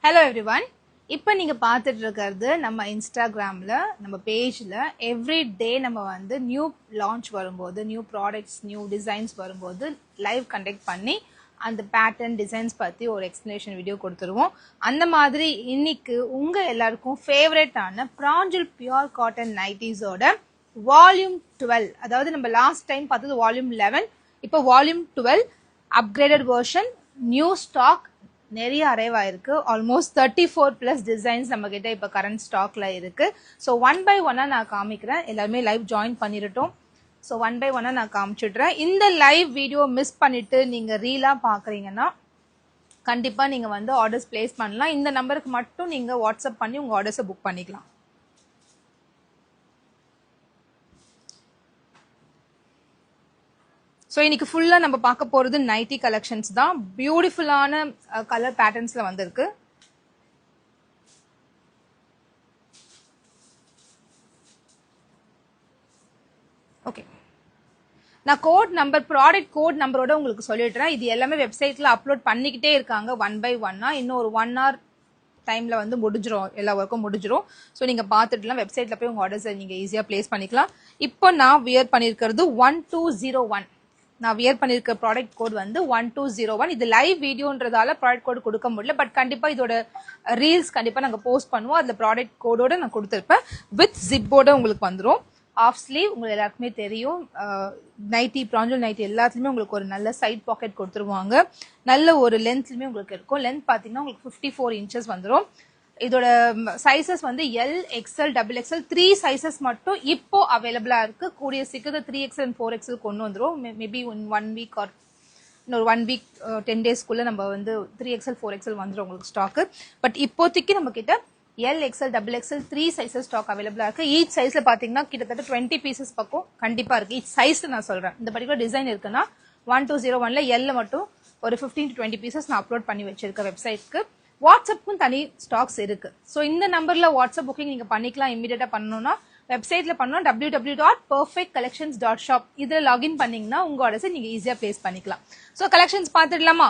Hello everyone. இப்போ நீங்க பார்த்துட்டு இருக்கிறது நம்ம இன்ஸ்டாகிராம்ல நம்ம பேஜ்ல எவ்ரி டே நம்ம வந்து நியூ லான்ச் வரும்போது நியூ ப்ராடக்ட்ஸ் நியூ டிசைன்ஸ் வரும்போது லைவ் கண்டக்ட் பண்ணி அந்த பேட்டர்ன் டிசைன்ஸ் பத்தி ஒரு எக்ஸ்பிளனேஷன் வீடியோ கொடுத்துருவோம். அந்த மாதிரி இன்னைக்கு உங்க எல்லாருக்கும் ஃபேவரட்டான பிராஞ்சல் பியூர் காட்டன் நைட்டிஸோட வால்யூம் 12, அதாவது நம்ம லாஸ்ட் டைம் பார்த்தது வால்யூம் 11, இப்போ volume 12 upgraded version new stock நிறைய அரைவ் ஆயிருக்கு. ஆல்மோஸ்ட் 34+ டிசைன்ஸ் நம்ம கிட்ட இப்போ கரண்ட் ஸ்டாக்ல இருக்கு. ஸோ ஒன் பை ஒன்னா நான் காமிக்கிறேன். எல்லாருமே லைவ் ஜாயின் பண்ணிருட்டோம். ஸோ ஒன் பை ஒன்னா நான் காமிச்சிடுறேன். இந்த லைவ் வீடியோ மிஸ் பண்ணிட்டு நீங்க ரீலா பாக்குறீங்கன்னா கண்டிப்பா நீங்க வந்து ஆர்டர்ஸ் பிளேஸ் பண்ணலாம். இந்த நம்பருக்கு மட்டும் நீங்க வாட்ஸ்அப் பண்ணி உங்க ஆர்டர்ஸை புக் பண்ணிக்கலாம். ஸோ இன்னைக்கு ஃபுல்லா நம்ம பார்க்க போறது நைட்டி கலெக்ஷன்ஸ் தான். பியூட்டிஃபுல்லான கலர் பேட்டர்ன்ஸ்ல வந்திருக்கு. ஓகே, நான் கோட் நம்பர் ப்ராடக்ட் கோட் நம்பரோட உங்களுக்கு சொல்லிடுறேன். இது எல்லாமே வெப்சைட்ல அப்லோட் பண்ணிக்கிட்டே இருக்காங்க ஒன் பை ஒன்னா. இன்னும் ஒரு 1 hour டைம்ல வந்து முடிஞ்சிரும், எல்லா ஒர்க்கும் முடிஞ்சிரும். ஸோ நீங்க பார்த்துட்டுலாம் வெப்சைட்ல போய் உங்க ஆர்டர்ஸை நீங்க ஈஸியா பிளேஸ் பண்ணிக்கலாம். இப்போ நான் வியர் பண்ணிருக்கிறது 1201. நான் வியர் பண்ணிருக்க ப்ராடக்ட் கோட் வந்து 1201. இது லைவ் வீடியோன்றதால ப்ராடக்ட் கோட் கொடுக்க முடியல. பட் கண்டிப்பா இதோட ரீல்ஸ் கண்டிப்பா நாங்க போஸ்ட் பண்ணுவோம். அதுல ப்ராடக்ட் கோடோட நான் கொடுத்துருப்பேன். வித் ஜிப்போட உங்களுக்கு வந்துடும். ஆஃப் ஸ்லீவ் உங்களுக்கு எல்லாருக்குமே தெரியும். நைட்டி பிராஞ்சல் நைட்டி எல்லாத்துலயுமே உங்களுக்கு ஒரு நல்ல சைட் பாக்கெட் கொடுத்துருவாங்க. நல்ல ஒரு லென்த்லுமே உங்களுக்கு இருக்கும். லென்த் பாத்தீங்கன்னா உங்களுக்கு 54 inches வந்துடும். இதோட சைசஸ் வந்து L, XL, double XL 3 sizes மட்டும் இப்போ அவைலபிளா இருக்கு. கூடிய சீக்கிரம் 3XL and 4XL கொண்டு வந்துடும். மேபி ஒன் வீக் ஆர் இன்னொரு 1 week 10 daysக்குள்ள நம்ம வந்து 3XL 4XL வந்துடும் உங்களுக்கு ஸ்டாக்கு. பட் இப்போதைக்கு நம்ம கிட்ட L, XL, double XL 3 sizes stock அவைலபிளா இருக்கு. ஈச் சைஸ்ல பாத்தீங்கன்னா கிட்டத்தட்ட 20 pieces பக்கம் கண்டிப்பா இருக்கு. ஈச் சைஸ் நான் சொல்றேன். இந்த பர்டிகுலர் டிசைன் இருக்குன்னா 1201ல எல்ல மட்டும் ஒரு 15 to 20 pieces நான் அப்லோட் பண்ணி வச்சிருக்கேன் வெப்சைட்க்கு. வாட்ஸ்அப்புக்கும் தனி ஸ்டாக்ஸ் இருக்கு. ஸோ இந்த நம்பர்ல வாட்ஸ்அப் புக்கிங் நீங்க பண்ணிக்கலாம். இமீடியட்டா பண்ணணும்னா வெப்சைட்ல பண்ணணும் www.perfectcollections.shop. இதுல லாகின் பண்ணீங்கன்னா உங்க ஆர்டர்ஸை நீங்க ஈஸியா பிளேஸ் பண்ணிக்கலாம். ஸோ கலெக்ஷன்ஸ் பார்த்துடலாமா?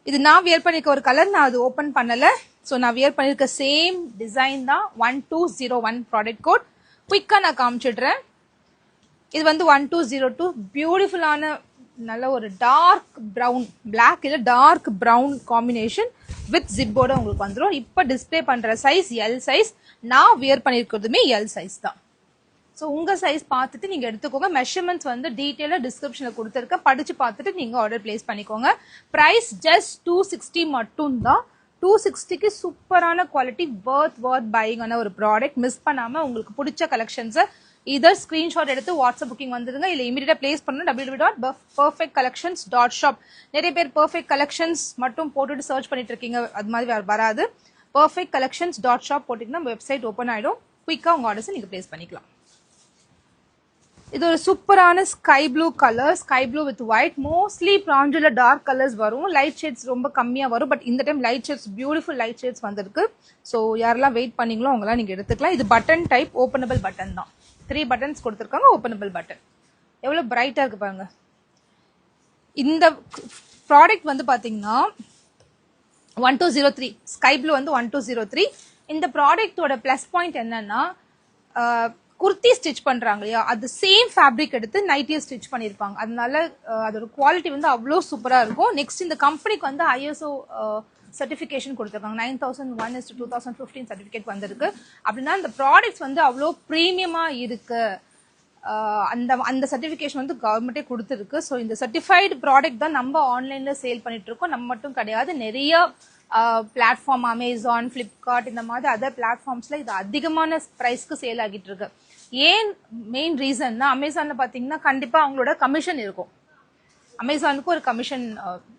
இது நான் வியர் பண்ணிருக்க ஒரு கலர், நான் அது ஓபன் பண்ணல. ஸோ நான் வியர் பண்ணிருக்க சேம் டிசைன் தான் 1201 ப்ராடக்ட் கோட். குயிக்கா நான் காமிச்சிடுறேன். இது வந்து 1202 பியூட்டிஃபுல்லான நல்ல ஒரு டார்க் பிரவுன், பிளாக் இல்ல டார்க் பிரவுன் காம்பினேஷன் வித் ஜிப்போட உங்களுக்கு வந்துடும். இப்ப டிஸ்பிளே பண்ற சைஸ் எல் சைஸ். நான் வியர் பண்ணிருக்கிறதுமே எல் சைஸ் தான். ஸோ உங்க சைஸ் பார்த்துட்டு நீங்க எடுத்துக்கோங்க. மெஷர்மெண்ட்ஸ் வந்து டீட்டெயிலா டிஸ்கிரிப்ஷன்ல கொடுத்துருக்க, படிச்சு பார்த்துட்டு நீங்க ஆர்டர் பிளேஸ் பண்ணிக்கோங்க. பிரைஸ் ஜஸ்ட் 260 மட்டும் தான். 260க்கு சூப்பரான குவாலிட்டி, வர்த் பையிங்கான ஒரு ப்ராடக்ட். மிஸ் பண்ணாம உங்களுக்கு பிடிச்ச கலெக்ஷன்ஸை இதர் ஸ்கிரீன்ஷாட் எடுத்து வாட்ஸ்அப் புக்கிங் வந்துருங்க. இல்ல இமீடியட்டா பிளேஸ் பண்ணணும் www.perfectcollections.shop. நிறைய பேர் பர்ஃபெக்ட் கலெக்ஷன்ஸ் மட்டும் போட்டுட்டு சர்ச் பண்ணிட்டு இருக்கீங்க, அது மாதிரி வராது. perfectcollections.shop போட்டீங்கன்னா வெப்சைட் ஓபன் ஆயிடும். குயிக்கா உங்க ஆர்டர்ஸ் நீங்க பிளேஸ் பண்ணிக்கலாம். இது ஒரு சூப்பரான sky blue colour, sky blue with white. Mostly பிராஞ்சில டார்க் கலர்ஸ் வரும், லைட் ஷேட்ஸ் ரொம்ப கம்மியா வரும். பட் இந்த time light shades, beautiful light shades வந்திருக்கு. ஸோ யாரெல்லாம் வெயிட் பண்ணீங்களோ அவங்களாம் நீங்க எடுத்துக்கலாம். இது பட்டன் டைப், ஓபனபிள் பட்டன் தான். 3 buttons கொடுத்துருக்காங்க, ஓபனபிள் பட்டன். எவ்வளவு பிரைட்டா இருக்கு பாருங்க. இந்த ப்ராடக்ட் வந்து பாத்தீங்கன்னா 1203 ஸ்கை ப்ளூ வந்து 1203. இந்த ப்ராடக்டோட பிளஸ் பாயிண்ட் என்னன்னா குர்த்தி ஸ்டிச் பண்றாங்க இல்லையா, அது சேம் ஃபேப்ரிக் எடுத்து நைட்டியை ஸ்டிச் பண்ணிருப்பாங்க. அதனால அதோட குவாலிட்டி வந்து அவ்வளோ சூப்பரா இருக்கும். நெக்ஸ்ட் இந்த கம்பெனிக்கு வந்து ISO சர்டிபிகேஷன் கொடுத்துருக்காங்க. 9001:2015 சர்டிபிகேட் வந்திருக்கு. அப்படின்னா இந்த ப்ராடக்ட்ஸ் வந்து அவ்வளோ ப்ரீமியமா இருக்கு. அந்த சர்டிபிகேஷன் வந்து கவர்மெண்டே கொடுத்துருக்கு. ஸோ இந்த சர்டிஃபைடு ப்ராடக்ட் தான் நம்ம ஆன்லைன்ல சேல் பண்ணிட்டு இருக்கோம். நம்ம மட்டும் கிடையாது, நிறைய பிளாட்ஃபார்ம் அமேசான், பிளிப்கார்ட் இந்த மாதிரி அதர் பிளாட்ஃபார்ம்ஸ்ல இது அதிகமான பிரைஸ்க்கு சேல் ஆகிட்டு இருக்கு. ஏன் மெயின் ரீசன்னா, அமேசான்ல பாத்தீங்கன்னா கண்டிப்பா அவங்களோட கமிஷன் இருக்கும். அமேசானுக்கு ஒரு கமிஷன்,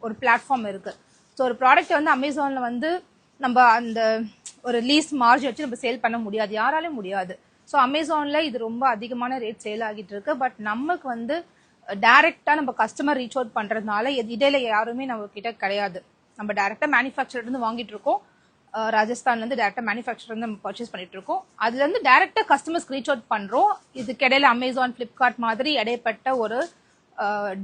ஒரு பிளாட்ஃபார்ம் இருக்கு. ஸோ ஒரு ப்ராடக்ட் வந்து அமேசான்ல வந்து நம்ம அந்த ஒரு லீஸ் மார்ஜ் வச்சு நம்ம சேல் பண்ண முடியாது, யாராலையும் முடியாது. ஸோ அமேசான்ல இது ரொம்ப அதிகமான ரேட் சேல் ஆகிட்டு இருக்கு. பட் நமக்கு வந்து டைரக்டா நம்ம கஸ்டமர் ரீச் அவுட் பண்றதுனால இடையில யாருமே நம்ம கிட்ட கிடையாது. நம்ம டைரக்டா மேனுஃபேக்சர் இருந்து வாங்கிட்டு இருக்கோம். ராஜஸ்தான்ல இருந்து டைரக்டா மேனுஃபேக்சர் இருந்து நம்ம பர்ச்சேஸ் பண்ணிட்டு இருக்கோம். அதுல இருந்து டைரக்டா கஸ்டமர்ஸ் ரீச் அவுட் பண்றோம். இதுக்கு இடையில அமேசான், பிளிப்கார்ட் மாதிரி இடைப்பட்ட ஒரு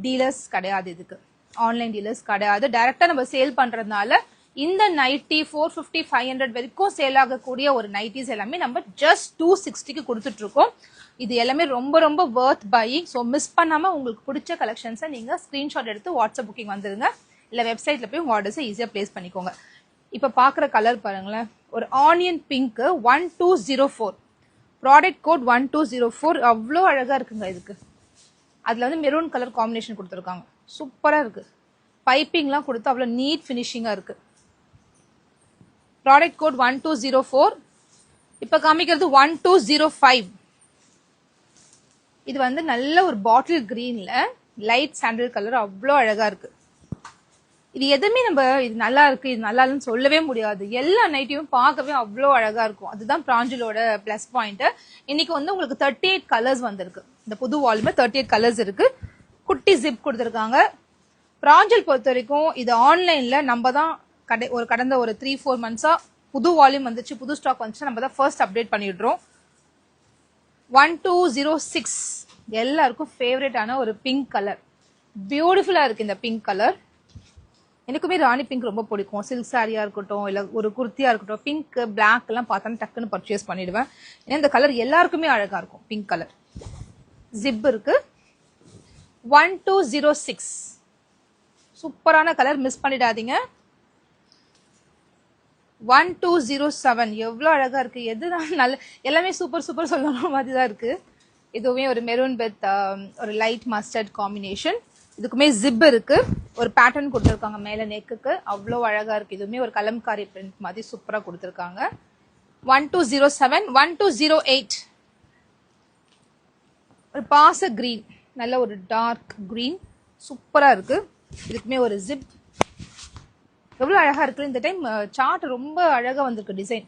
டீலர்ஸ் கிடையாது. இதுக்கு ஆன்லைன் டீலர்ஸ் கிடையாது. டைரக்டா நம்ம சேல் பண்றதுனால இந்த நைட்டி 450 500 வரைக்கும் சேல் ஆகக்கூடிய ஒரு நைட்டிஸ் எல்லாமே நம்ம ஜஸ்ட் 260க்கு கொடுத்துட்டு இருக்கோம். இது எல்லாமே ரொம்ப ரொம்ப வர்த் பையிங். ஸோ மிஸ் பண்ணாம உங்களுக்கு பிடிச்ச கலெக்ஷன்ஸை நீங்க ஸ்கிரீன்ஷாட் எடுத்து வாட்ஸ்அப் புக்கிங் வந்துருங்க, இல்லை வெப்சைட்ல போய் உங்க ஆர்டர்ஸை ஈஸியா பிளேஸ் பண்ணிக்கோங்க. இப்போ பாக்குற கலர் பாருங்களேன், ஒரு ஆனியன் பிங்க் 1204, ப்ராடக்ட் கோட் 1204. அவ்வளோ அழகா இருக்குங்க. இதுக்கு அதுல வந்து மெரூன் கலர் காம்பினேஷன் கொடுத்துருக்காங்க, சூப்பரா இருக்கு. பைப்பிங்லாம் கொடுத்து அவ்வளோ நீட் ஃபினிஷிங்கா இருக்கு. Product code 1204. இப்ப காமிக்கிறது 1205. இது வந்து நல்ல ஒரு பாட்டில் கிரீன்ல லைட் சாண்டல் கலர், அவ்வளோ அழகா இருக்கு. இது எதுவுமே நம்ம இது நல்லா இருக்கு இது நல்லா இல்லைன்னு சொல்லவே முடியாது. எல்லா நைட்டியும் பார்க்கவே அவ்வளோ அழகா இருக்கும். அதுதான் பிராஞ்சிலோட பிளஸ் பாயிண்ட். இன்னைக்கு வந்து உங்களுக்கு 38 கலர்ஸ் வந்திருக்கு. இந்த புது வால்யூம்ல 38 கலர்ஸ் இருக்கு. குட்டி ஜிப் கொடுத்துருக்காங்க. பிராஞ்சில் பொறுத்த வரைக்கும் இது ஆன்லைன்ல நம்ம தான் கடந்த ஒரு 3-4 மந்த்ஸா புது வால்யூம் வந்துச்சு, புது ஸ்டாக் வந்துச்சு, நம்ம தான் ஃபர்ஸ்ட் அப்டேட் பண்ணிடுறோம். 1206 எல்லாருக்கும் ஃபேவரட்டான ஒரு பிங்க் கலர், பியூட்டிஃபுல்லா இருக்கு இந்த பிங்க் கலர். எனக்குமே ராணி பிங்க் ரொம்ப பிடிக்கும். சில்க் சாரியா இருக்கட்டும், இல்ல ஒரு குர்த்தியா இருக்கட்டும், பிங்க் பிளாக் எல்லாம் பார்த்தா டக்குன்னு பர்ச்சேஸ் பண்ணிடுவேன். ஏன்னா இந்த கலர் எல்லாருக்குமே அழகா இருக்கும். பிங்க் கலர் ஜிப் இருக்கு. 1206 சூப்பரான கலர், மிஸ் பண்ணிடாதீங்க. 1207 எவ்வளவு அழகா இருக்கு. எதுதான் நல்ல எல்லாமே சூப்பர் சூப்பர் சொல்லணும் மாதிரி தான் இருக்கு. இதுவுமே ஒரு மெரூன் வித் ஒரு லைட் மஸ்டர்ட் காம்பினேஷன். இதுக்குமே ஜிப் இருக்கு. ஒரு பேட்டர்ன் கொடுத்துருக்காங்க மேல நெக்குக்கு, அவ்வளோ அழகா இருக்கு. இதுவுமே ஒரு கலம்காரி பிரிண்ட் மாதிரி சூப்பரா கொடுத்துருக்காங்க. 1207. 1208 ஒரு பாச கிரீன், நல்ல ஒரு டார்க் கிரீன், சூப்பரா இருக்கு. இதுக்குமே ஒரு ஜிப், எவ்வளவு அழகா இருக்கு. இந்த டைம் சார்ட் ரொம்ப அழகா வந்திருக்கு. டிசைன்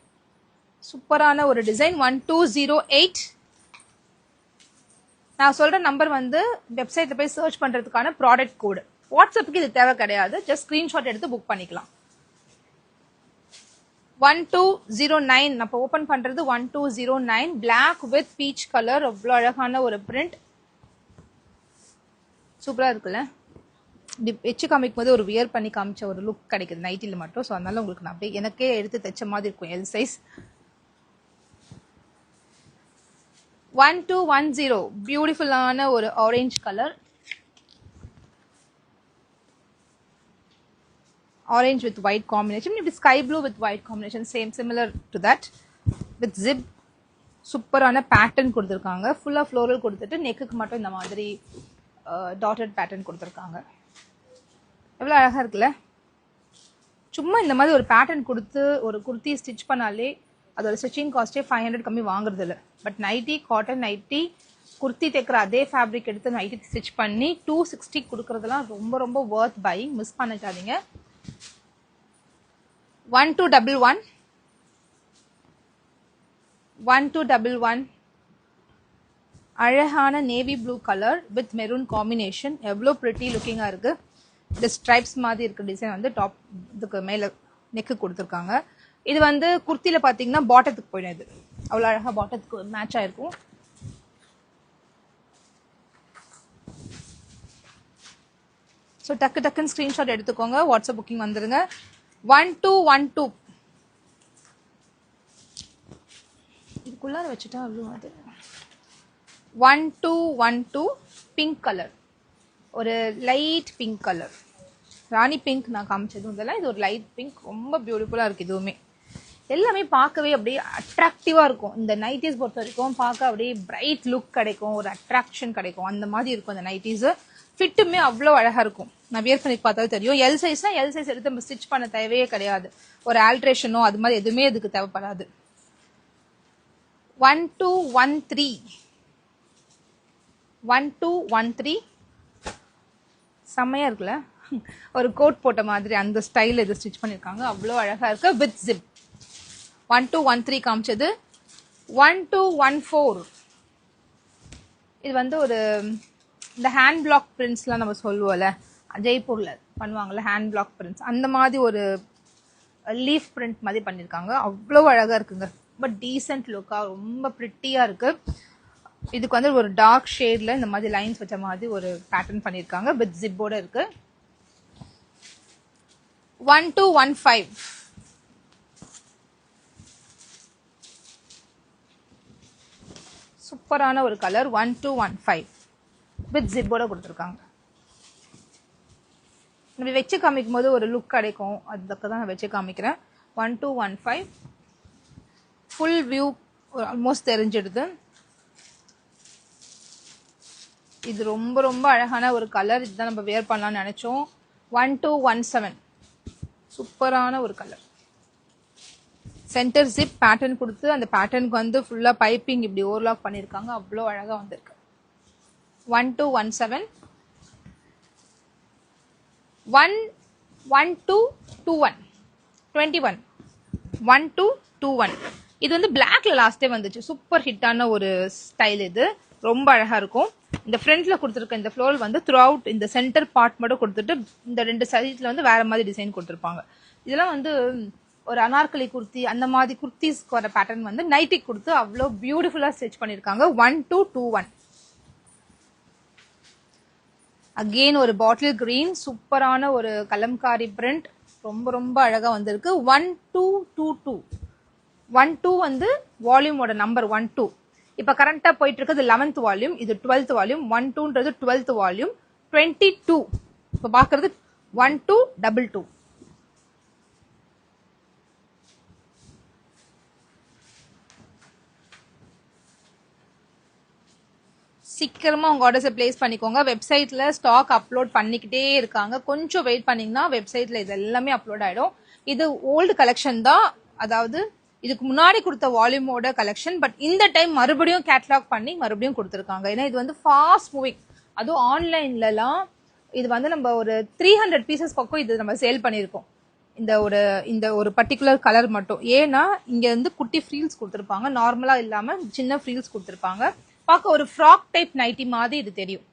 சூப்பரான ஒரு டிசைன். 1208. நான் சொல்ற நம்பர் வந்து வெப்சைட்ல போய் சர்ச் பண்றதுக்கான ப்ராடக்ட் கோடு. வாட்ஸ்அப்புக்கு இது தேவை கிடையாது, ஜஸ்ட் ஸ்கிரீன்ஷாட் எடுத்து புக் பண்ணிக்கலாம். 1209 நம்ம ஓபன் பண்றது 1209. பிளாக் வித் பீச் கலர், அவ்வளவு அழகான ஒரு பிரிண்ட், சூப்பரா இருக்குல்ல. வச்சு காமிக்கும் போது ஒரு வியர் பண்ணி காமிச்ச ஒரு லுக் கிடைக்குது நைட்டில மட்டும். ஸோ அதனால உங்களுக்கு நான் அப்படியே எனக்கே எடுத்து தைச்ச மாதிரி இருக்கும். L size. 1210 பியூட்டிஃபுல்லான ஒரு orange colour, orange with white combination. இப்படி sky blue with white combination, same similar to that with zip. சூப்பரான பேட்டர்ன் கொடுத்துருக்காங்க. ஃபுல்லா ஃப்ளோரல் கொடுத்துட்டு நெக்குக்கு மட்டும் இந்த மாதிரி டாட்டட் பேட்டர்ன் கொடுத்துருக்காங்க. எவ்வளோ அழகா இருக்குல்ல. சும்மா இந்த மாதிரி ஒரு பேட்டர்ன் கொடுத்து ஒரு குர்த்தி ஸ்டிச் பண்ணாலே அதோட ஸ்டிச்சிங் காஸ்டே 500 கம்மி வாங்குறது இல்லை. But nighty, cotton nighty, kurti தைக்கிற அதே ஃபேப்ரிக் எடுத்து நைட்டி ஸ்டிச் பண்ணி 260 கொடுக்கறதுலாம் ரொம்ப ரொம்ப வர்த் பையிங். மிஸ் பண்ணிட்டாதீங்க. 1211. 1211 அழகான navy blue colour with maroon combination, எவ்வளோ பிரிட்டி லுக்கிங்கா இருக்கு. இந்த ஸ்ட்ரைப்ஸ் மாதிரி இருக்க டிசைன் வந்து டாப் இதுக்கு மேல நெக்கு கொடுத்துருக்காங்க. இது வந்து குர்த்தில பாத்தீங்கன்னா பாட்டத்துக்கு போயிடும். இது அவ்வளவு அழகா பாட்டத்துக்கு மேட்ச் ஆயிருக்கும். ஸோ டக்குன்னு ஸ்கிரீன்ஷாட் எடுத்துக்கோங்க, வாட்ஸ்அப் புக்கிங் வந்துருங்க. 1212 இதுக்குள்ளார வச்சுட்டா அவ்வளோ. அது 1212 பிங்க் கலர், ஒரு லைட் பிங்க் கலர். ராணி பிங்க் நான் காமிச்சதும் இதெல்லாம், இது ஒரு லைட் பிங்க், ரொம்ப பியூட்டிஃபுல்லா இருக்கு. இதுவுமே எல்லாமே பார்க்கவே அப்படியே அட்ராக்டிவா இருக்கும். இந்த நைட்டிஸ் பொறுத்த வரைக்கும் பார்க்க அப்படியே பிரைட் லுக் கிடைக்கும், ஒரு அட்ராக்ஷன் கிடைக்கும், அந்த மாதிரி இருக்கும் இந்த நைட்டிஸ். ஃபிட்டுமே அவ்வளோ அழகா இருக்கும். நான் வியர் பண்ணி பார்த்தாலும் தெரியும். எல் சைஸ்னா எல் சைஸ் எடுத்து நம்ம ஸ்டிச் பண்ண தேவையே கிடையாது. ஒரு ஆல்ட்ரேஷனோ அது மாதிரி எதுவுமே இதுக்கு தேவைப்படாது. 1213. 1213 செம்மையா இருக்குல்ல. ஒரு கோட் போட்ட மாதிரி அந்த ஸ்டைல் இது ஸ்டிச் பண்ணிருக்காங்க, அவ்வளோ அழகா இருக்கு வித் ஜிப். 1213 காமிச்சது. 1214 இது வந்து ஒரு இந்த ஹேண்ட் பிளாக் பிரிண்ட்ஸ்லாம் நம்ம சொல்லுவோம்ல, ஜெய்ப்பூர்ல பண்ணுவாங்கல்ல ஹேண்ட் பிளாக் பிரிண்ட்ஸ், அந்த மாதிரி ஒரு லீஃப் பிரிண்ட் மாதிரி பண்ணிருக்காங்க. அவ்வளோ அழகா இருக்குங்க. ரொம்ப டீசென்ட் லுக்கா, ரொம்ப பிரிட்டியா இருக்கு. இதுக்கு வந்து ஒரு டார்க் ஷேட்ல இந்த மாதிரி லைன்ஸ் வச்ச மாதிரி ஒரு பேட்டர்ன் பண்ணிருக்காங்க வித் ஜிப்போட இருக்கு. 1215. சூப்பரான ஒரு கலர் 1215 வித் ஜிப்போட கொடுத்துருக்காங்க. நம்ம வச்சு காமிக்கும் போது ஒரு லுக் கிடைக்கும், அதுக்கு தான் நான் வச்சு காமிக்கிறேன். 1215 ஃபுல் வியூ ஆல்மோஸ்ட் தெரிஞ்சிடுது. இது ரொம்ப ரொம்ப அழகான ஒரு கலர். இதுதான் நம்ம வேர் பண்ணலாம்னு நினைச்சோம். 1217 சூப்பரான ஒரு கலர். சென்டர் ஜிப் பேட்டர்ன் கொடுத்து அந்த பேட்டர்னுக்கு வந்து ஃபுல்லா பைப்பிங் இப்படி ஓவர்லாக் பண்ணிருக்காங்க. அவ்வளோ அழகா வந்திருக்கு. 1217 1221 21 1221. இது வந்து பிளாக்ல லாஸ்ட் டைம் வந்துச்சு. சூப்பர் ஹிட்டான ஒரு ஸ்டைல். இது ரொம்ப அழகா இருக்கும். இந்த ஃப்ரண்ட்ல கொடுத்துருக்க இந்த ஃப்ளோர் வந்து த்ரூ அவுட் இந்த சென்டர் பார்ட் மட்டும் கொடுத்துட்டு இந்த 2 சைட்ல வந்து வேற மாதிரி டிசைன் கொடுத்துருப்பாங்க. இதெல்லாம் வந்து ஒரு அனார்கலி குர்த்தி அந்த மாதிரி குர்த்திஸ்க்கு வர பேட்டர்ன் வந்து நைட்டி கொடுத்து அவ்வளோ பியூட்டிஃபுல்லா ஸ்டிச் பண்ணிருக்காங்க. 1221. அகெயின் ஒரு பாட்டில் கிரீன் சூப்பரான ஒரு கலம்காரி பிரிண்ட். ரொம்ப ரொம்ப அழகா வந்திருக்கு. 1222. 12 வந்து வால்யூமோட நம்பர் 12. இப்ப கரண்டா போயிட்டு இருக்கிறது 11th வால்யூம், இது 12th வால்யூம். 12ன்றது 12th volume. 22 இப்ப பாக்குறது 1222. சீக்கிரமா உங்க ஆர்டர்ஸை பிளேஸ் பண்ணிக்கோங்க. வெப்சைட்ல ஸ்டாக் அப்லோட் பண்ணிக்கிட்டே இருக்காங்க. கொஞ்சம் வெயிட் பண்ணீங்கன்னா வெப்சைட்ல இது எல்லாமே அப்லோட் ஆயிடும். இது ஓல்டு கலெக்ஷன் தான், அதாவது இதுக்கு முன்னாடி கொடுத்த வால்யூமோட கலெக்ஷன். பட் இந்த டைம் மறுபடியும் கேட்லாக் பண்ணி மறுபடியும் கொடுத்துருக்காங்க. ஏன்னா இது வந்து ஃபாஸ்ட் மூவிங். அதுவும் ஆன்லைன்லலாம் இது வந்து நம்ம ஒரு 300 பீசஸ் பக்கம் இது நம்ம சேல் பண்ணியிருக்கோம். இந்த ஒரு பர்டிகுலர் கலர் மட்டும். ஏன்னா இங்க வந்து குட்டி ஃப்ரீல்ஸ் கொடுத்துருப்பாங்க, நார்மலா இல்லாம சின்ன ஃப்ரீல்ஸ் கொடுத்துருப்பாங்க. பார்க்க ஒரு ஃப்ராக் டைப் நைட்டி மாதிரி இது தெரியும்.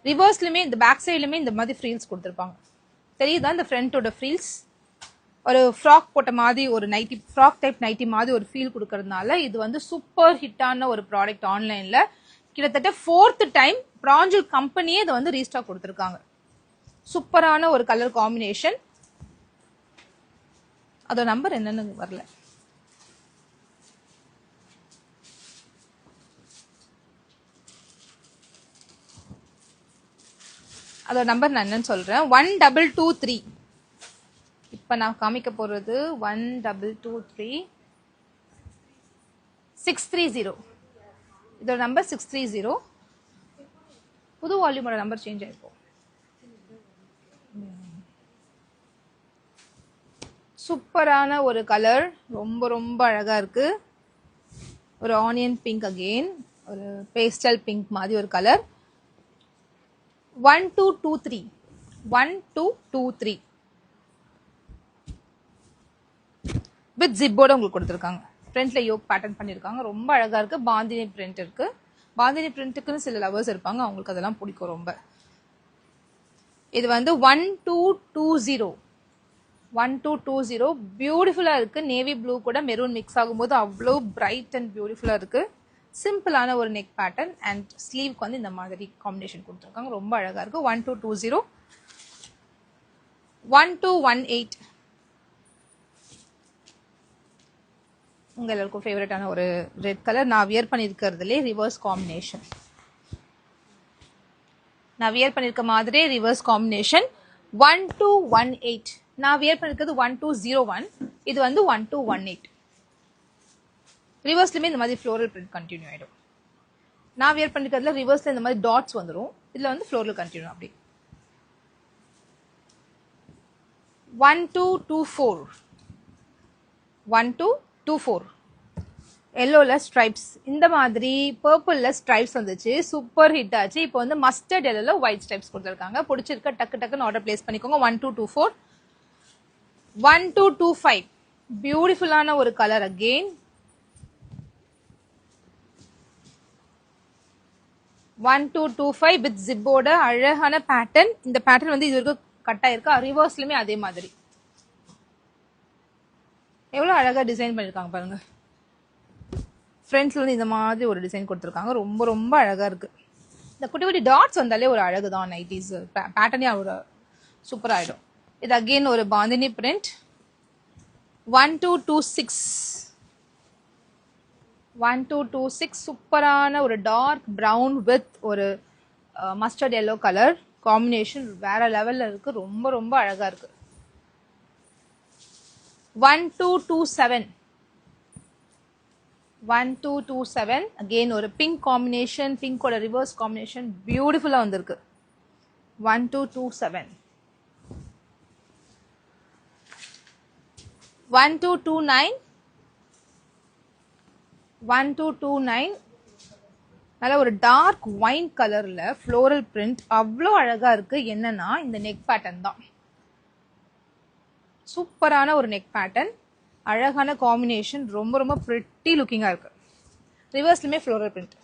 ரிவர்ஸ்லயுமே இந்த பேக் சைட்லயுமே இந்த மாதிரி ஃப்ரீல்ஸ் கொடுத்துருப்பாங்க. தெரியுதா இந்த ஃப்ரண்டோட ஃப்ரீல்ஸ்? ஒரு ஃப்ராக் போட்ட மாதிரி ஒரு நைட்டி, ஃப்ராக் டைப் நைட்டி மாதிரி ஒரு ஃபீல் கொடுக்கறதுனால இது வந்து சூப்பர் ஹிட்டான ஒரு ப்ராடக்ட். ஆன்லைன்ல கிட்டத்தட்ட 4th டைம் பிராஞ்சல் கம்பெனியே இதை வந்து ரீஸ்டாக் கொடுத்துருக்காங்க. சூப்பரான ஒரு கலர் காம்பினேஷன். அதோட நம்பர் என்னன்னு வரல. அதோட நம்பர் நான் என்னன்னு சொல்றேன். 1223. இப்ப நான் காமிக்க போறது 1223 630. இதோட நம்பர் 630. புது வால்யூமோட நம்பர் சேஞ்ச் ஆயிருக்கும். சூப்பரான ஒரு கலர். ரொம்ப ரொம்ப அழகா இருக்கு. ஒரு ஆனியன் பிங்க், அகெயின் ஒரு பேஸ்டல் பிங்க் மாதிரி ஒரு கலர். 1223. 1223 வித் ஜிப்போட உங்களுக்கு கொடுத்துருக்காங்க. ஃப்ரண்ட்ல யோக் பேட்டர்ன் பண்ணிருக்காங்க. ரொம்ப அழகா இருக்கு. பாந்தினி பிரிண்ட் இருக்கு. பாந்தினி பிரிண்ட்டுக்குன்னு சில லவர்ஸ் இருப்பாங்க, அவங்களுக்கு அதெல்லாம் பிடிக்கும் ரொம்ப. இது வந்து 1220. 1220 பியூட்டிஃபுல்லா இருக்கு. நேவி ப்ளூ கூட மெரூன் மிக்ஸ் ஆகும்போது அவ்வளோ பிரைட் அண்ட் பியூட்டிஃபுல்லா இருக்கு. சிம்பிளான ஒரு நெக் பேட்டர்ன் அண்ட் ஸ்லீவ்க்கு வந்து இந்த மாதிரி காம்பினேஷன் கொடுத்துருக்காங்க. ரொம்ப அழகா இருக்கு. 1220. 1218 உங்க எல்லாருக்கும் ஃபேவரட்டான ஒரு ரெட் கலர். நான் வியர் பண்ணிருக்கிறதுலே ரிவர்ஸ் காம்பினேஷன். நான் வியர் பண்ணிருக்க மாதிரி ரிவர்ஸ் காம்பினேஷன். 1218. நான் வியர் பண்ணிருக்கிறது 1201. இது வந்து 1218. ரிவர்ஸ்லயுமே இந்த மாதிரி ஃப்ளோரல் பிரிண்ட் கண்டினியூ ஆயிடும். நான் வியர் பண்ணிருக்கிறதுல ரிவர்ஸ்ல இந்த மாதிரி டாட்ஸ் வந்துடும். இதுல வந்து ஃப்ளோரல் கண்டினியூ. அப்படி 1224. 1224 எல்லோல ஸ்ட்ரைப்ஸ். இந்த மாதிரி பர்பிள்ல ஸ்ட்ரைப்ஸ் வந்துச்சு, சூப்பர் ஹிட் ஆச்சு. இப்போ வந்து மஸ்டர்ட் எல்லோல ஒயிட் ஸ்ட்ரைப்ஸ் கொடுத்துருக்காங்க. பிடிச்சிருக்க டக்கு டக்குன்னு ஆர்டர் பிளேஸ் பண்ணிக்கோங்க. 1224. 1225 பியூட்டிஃபுல்லான ஒரு கலர். அகெயின் 1225 வித் ஜிப்போட அழகான பேட்டர்ன். இந்த பேட்டர்ன் வந்து இது வரைக்கும் கட் ஆயிருக்கா. ரிவர்ஸ்லயுமே அதே மாதிரி எவ்வளவு அழகா டிசைன் பண்ணிருக்காங்க பாருங்க. ஃப்ரண்ட்ஸ்ல வந்து இந்த மாதிரி ஒரு டிசைன் கொடுத்துருக்காங்க. ரொம்ப ரொம்ப அழகா இருக்கு. இந்த குட்டி குட்டி டாட்ஸ் வந்தாலே ஒரு அழகு தான். நைட்டிஸ் பேட்டர்னே ஒரு சூப்பரா ஆயிடும். இது அகெயின் ஒரு பாந்தினி பிரிண்ட். 1226 1226 சூப்பரான ஒரு டார்க் ப்ரௌன் வித் ஒரு மஸ்டர்ட் எல்லோ கலர் காம்பினேஷன் வேற லெவல்ல இருக்கு. ரொம்ப ரொம்ப அழகா இருக்கு. 1227 1227 அகெயின் ஒரு பிங்க் காம்பினேஷன், பிங்கோட ரிவர்ஸ் காம்பினேஷன் பியூட்டிஃபுல்லா வந்திருக்கு. 1227 1229 1229 நல்ல ஒரு டார்க் ஒயின் கலர்ல ஃப்ளோரல் பிரிண்ட் அவ்வளோ அழகா இருக்கு. என்னன்னா இந்த நெக் பேட்டர்ன் தான், சூப்பரான ஒரு நெக் பேட்டர்ன், அழகான காம்பினேஷன், ரொம்ப ரொம்ப பிரிட்டி லுக்கிங்கா இருக்கு. ரிவர்ஸ்லுமே ஃப்ளோரல் பிரிண்ட்.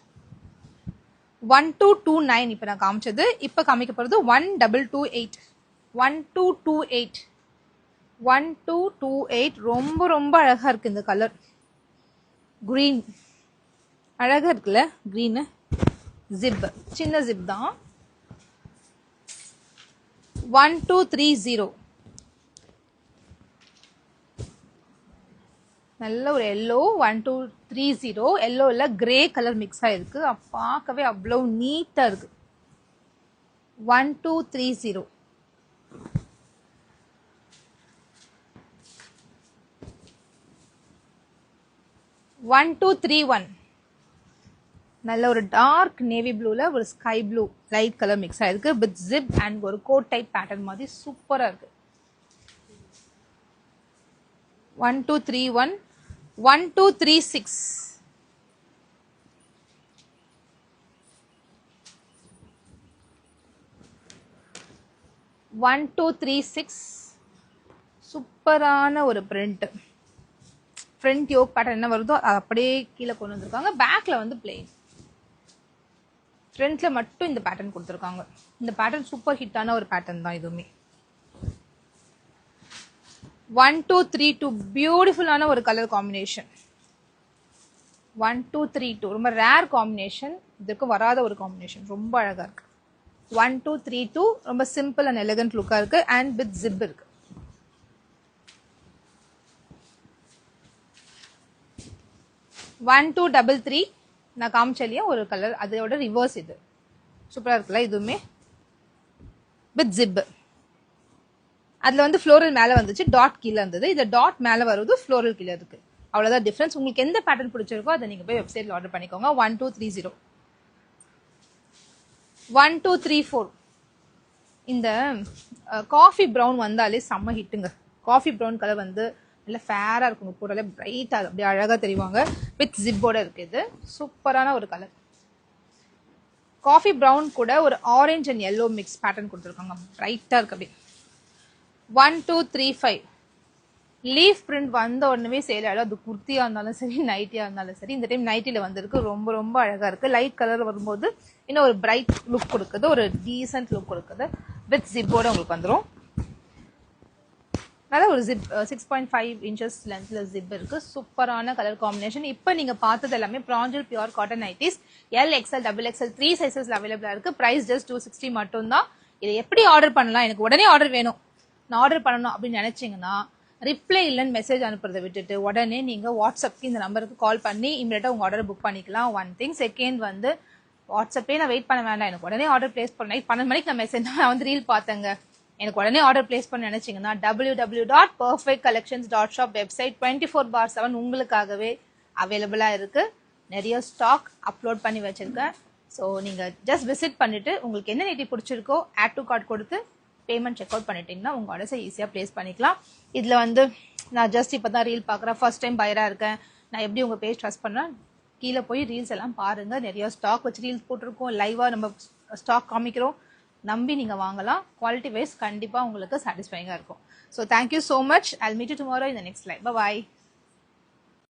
1229 இப்போ நான் காமிச்சது. இப்போ காமிக்க போகிறது 1228 1228 1228 ரொம்ப ரொம்ப அழகா இருக்கு இந்த கலர். கிரீன் அழகா இருக்குல்ல, கிரீனு. ஜிப் சின்ன ஜிப் தான். 1230 நல்ல ஒரு எல்லோ. 1230 எல்லோல கிரே கலர் மிக்ஸ் ஆயிருக்கு. பார்க்கவே அவ்வளோ நீட்டா இருக்கு. 1230 1231 நல்ல ஒரு டார்க் நேவி ப்ளூல ஒரு sky blue light colour mix ஆயிருக்கு வித் ஜிப் அண்ட் ஒரு கோட் டைப் பேட்டர்ன் மாதிரி சூப்பரா இருக்கு. 1231 1236 1236 சூப்பரான ஒரு பிரிண்ட். ஃப்ரண்ட் யோக் பேட்டர்ன் என்ன வருதோ அது அப்படியே கீழே கொண்டு வந்திருக்காங்க. பேக்ல வந்து பிளெயின், ஃப்ரண்ட்ல மட்டும் இந்த பேட்டர்ன் கொடுத்துருக்காங்க. இந்த பேட்டர்ன் சூப்பர் ஹிட்டான ஒரு பேட்டர்ன் தான் இதுவுமே. 1232 பியூட்டிஃபுல்லான ஒரு கலர் காம்பினேஷன். 1232 ரொம்ப ரேர் காம்பினேஷன், இதுக்கு வராத ஒரு காம்பினேஷன், ரொம்ப அழகா இருக்கு. 1232 ரொம்ப சிம்பிள் அண்ட் எலிகன்ட் லுக்கா இருக்கு அண்ட் வித் ஜிப் இருக்கு. 1233 நான் காமிச்சலையே ஒரு கலர், அதோட ரிவர்ஸ் இது சூப்பரா இருக்குல்ல, இதுவுமே வித் ஜிப். அதுல வந்து ஃப்ளோரல் மேல வந்துச்சு, டாட் கீழே இருந்தது. இது டாட் மேல வருது, ஃப்ளோரல் கீழே இருக்கு. அவ்வளவுதான் டிஃபரன்ஸ். உங்களுக்கு எந்த பேட்டர்ன் பிடிச்சிருக்கோ அதை நீங்க போய் வெப்சைட்ல ஆர்டர் பண்ணிக்கோங்க. 1230 1234 இந்த காஃபி ப்ரௌன் வந்தாலே செம்ம ஹிட்டுங்க. காஃபி ப்ரௌன் கலர் வந்து நல்ல ஃபேரா இருக்கும், போட்டாலே பிரைட்டா அப்படியே அழகா தெரிவாங்க. வித் ஜிப்போட இருக்கு. இது சூப்பரான ஒரு கலர். காஃபி ப்ரௌன் கூட ஒரு orange and yellow mix pattern கொடுத்துருக்காங்க, பிரைட்டா இருக்கு அப்படியே. 1235 லீஃப் பிரிண்ட் வந்த உடனே சேல் ஆகிடும். அது குர்த்தியா இருந்தாலும் சரி, நைட்டியா இருந்தாலும் சரி. இந்த டைம் நைட்டில வந்திருக்கு, ரொம்ப ரொம்ப அழகா இருக்கு. லைட் கலர் வரும்போது இன்னும் ஒரு பிரைட் லுக் கொடுக்குது, ஒரு டீசென்ட் லுக் கொடுக்குது. வித் ஜிப்போட உங்களுக்கு வந்துடும். நல்ல ஒரு ஜிப் 6.5 inches லென்த்ல ஜிப் இருக்கு. சூப்பரான கலர் காம்பினேஷன். இப்போ நீங்க பார்த்தது எல்லாமே Pranjal pure cotton nighties. L, XL, XXL 3 சைசஸ்ல அவைலபிளா இருக்கு. பிரைஸ் ஜஸ்ட் 260 மட்டும் தான். இதை எப்படி ஆர்டர் பண்ணலாம்? எனக்கு உடனே ஆர்டர் வேணும், நான் ஆர்டர் பண்ணணும் அப்படின்னு நினைச்சீங்கன்னா ரிப்ளை இல்லைன்னு மெசேஜ் அனுப்புறதை விட்டுட்டு உடனே நீங்க வாட்ஸ்அப்க்கு இந்த நம்பருக்கு கால் பண்ணி இமீடியட்டா உங்க ஆர்டர் புக் பண்ணிக்கலாம். One thing. செகண்ட் வந்து வாட்ஸ்அப்பே நான் வெயிட் பண்ண வேண்டாம், எனக்கு உடனே ஆர்டர் பிளேஸ் பண்ண. 12 மணிக்கு நான் மெசேஜ் நான் வந்து ரீல் பார்த்தேங்க, எனக்கு உடனே ஆர்டர் பிளேஸ் பண்ண நினைச்சீங்கன்னா www.perfectcollections.shop வெப்சைட் 24/7 உங்களுக்காகவே அவைலபிளா இருக்கு. நிறைய ஸ்டாக் அப்லோட் பண்ணி வச்சிருக்கேன். ஸோ நீங்க ஜஸ்ட் விசிட் பண்ணிட்டு உங்களுக்கு என்ன நைட்டி பிடிச்சிருக்கோ ஆட் டு கார்ட் கொடுத்து பேமெண்ட் செக் அவுட் பண்ணிட்டீங்கன்னா உங்க ஆர்டர்ஸை ஈஸியா பிளேஸ் பண்ணிக்கலாம். இதுல வந்து நான் ஜஸ்ட் இப்பதான் ரீல் பாக்குறேன், ஃபர்ஸ்ட் டைம் பையரா இருக்கேன், நான் எப்படி உங்க பேஜ் ட்ரஸ்ட் பண்ணேன்? கீழே போய் ரீல்ஸ் எல்லாம் பாருங்க, நிறைய ஸ்டாக் வச்சு ரீல்ஸ் போட்டிருக்கோம், லைவா நம்ம ஸ்டாக் காமிக்கிறோம், நம்பி நீங்க வாங்கலாம். குவாலிட்டி வைஸ் கண்டிப்பா உங்களுக்கு சாட்டிஸ்ஃபைங்கா இருக்கும். So thank you so much. I'll meet you tomorrow in the next live. By.